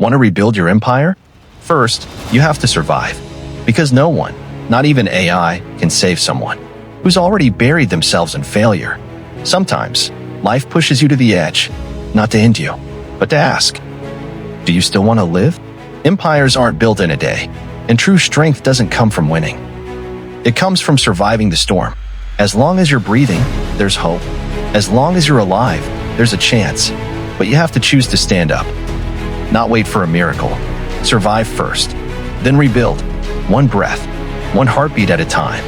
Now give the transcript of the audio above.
Want to rebuild your empire? First, you have to survive. Because no one, not even AI, can save someone who's already buried themselves in failure. Sometimes, life pushes you to the edge, not to end you, but to ask, do you still want to live? Empires aren't built in a day, and true strength doesn't come from winning. It comes from surviving the storm. As long as you're breathing, there's hope. As long as you're alive, there's a chance. But you have to choose to stand up. Not wait for a miracle. Survive first, then rebuild. One breath, one heartbeat at a time.